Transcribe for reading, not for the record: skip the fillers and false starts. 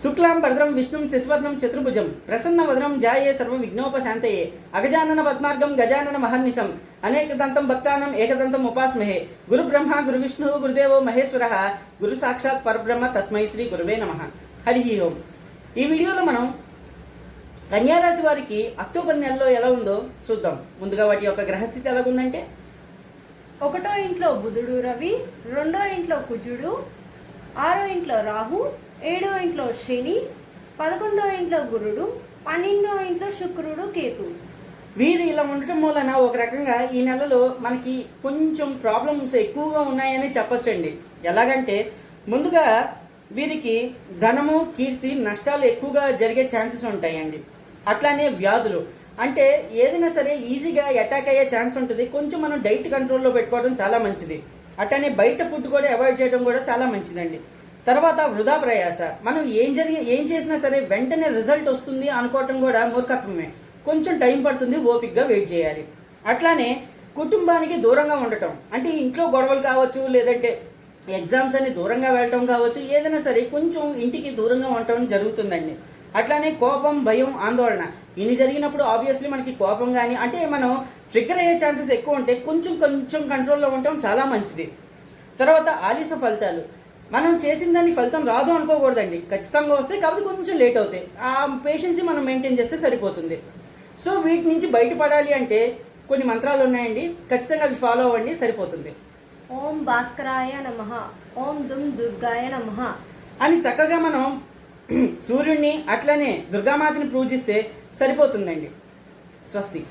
శుక్లాం భద్రం విష్ణుం శశివర్ణం చతుర్భుజం ప్రసన్నవదనం ధ్యాయే సర్వ విఘ్నోపశాంతయే అగజానన పద్మార్గం గజానన మహర్నిశం అనేకదంతం భక్తానం ఏకదంతం ఉపాస్మహే గురు బ్రహ్మ గురు విష్ణు గురుదేవో మహేశ్వర గురు సాక్షాత్ పరబ్రహ్మ తస్మై శ్రీ గురువే నమః. హరి ఓం. ఈ వీడియోలో మనం కన్యారాశి వారికి అక్టోబర్ నెలలో ఎలా ఉందో చూద్దాం. ముందుగా వాటి యొక్క గ్రహస్థితి ఎలాగుందంటే, 1వ ఇంట్లో బుధుడు రవి, 2వ ఇంట్లో కుజుడు, 6వ ఇంట్లో రాహు, 7వ ఇంట్లో శని, 11వ ఇంట్లో గురుడు, 12వ ఇంట్లో శుక్రుడు కేతు. వీరు ఇలా ఉండటం వలన ఒక రకంగా ఈ నెలలో మనకి కొంచెం ప్రాబ్లమ్స్ ఎక్కువగా ఉన్నాయని చెప్పొచ్చండి. ఎలాగంటే, ముందుగా వీరికి ధనము కీర్తి నష్టాలు ఎక్కువగా జరిగే ఛాన్సెస్ ఉంటాయండి. అట్లానే వ్యాధులు, అంటే ఏదైనా సరే ఈజీగా అటాక్ అయ్యే ఛాన్స్ ఉంటుంది. కొంచెం మనం డైట్ కంట్రోల్లో పెట్టుకోవడం చాలా మంచిది. అట్లానే బయట ఫుడ్ కూడా అవాయిడ్ చేయడం కూడా చాలా మంచిదండి. తర్వాత వృధా ప్రయాస, మనం ఏం చేసినా సరే వెంటనే రిజల్ట్ వస్తుంది అనుకోవటం కూడా మూర్ఖత్వమే. కొంచెం టైం పడుతుంది, ఓపికగా వెయిట్ చేయాలి. అట్లానే కుటుంబానికి దూరంగా ఉండటం, అంటే ఇంట్లో గొడవలు కావచ్చు, లేదంటే ఎగ్జామ్స్ అని దూరంగా వెళ్ళటం కావచ్చు, ఏదైనా సరే కొంచెం ఇంటికి దూరంగా ఉండటం జరుగుతుందండి. అట్లానే కోపం, భయం, ఆందోళన ఇన్ని జరిగినప్పుడు ఆబ్వియస్లీ మనకి కోపం కానీ అంటే మనం ట్రిగ్గర్ అయ్యే ఛాన్సెస్ ఎక్కువ ఉంటే కొంచెం కంట్రోల్లో ఉండటం చాలా మంచిది. తర్వాత ఆలస్య ఫలితాలు, మనం చేసిన దాన్ని ఫలితం రాదు అనుకోకూడదండి. ఖచ్చితంగా వస్తే, కాబట్టి కొంచెం లేట్ అవుతాయి. ఆ పేషెన్సీ మనం మెయింటైన్ చేస్తే సరిపోతుంది. సో వీటి నుంచి బయటపడాలి అంటే కొన్ని మంత్రాలు ఉన్నాయండి, ఖచ్చితంగా అవి ఫాలో అవ్వండి, సరిపోతుంది. ఓం భాస్కరాయ నమః, ఓం దుమ్ దుర్గాయ నమః అని చక్కగా మనం సూర్యుడిని అట్లనే దుర్గామాతని పూజిస్తే సరిపోతుందండి. స్వస్తి.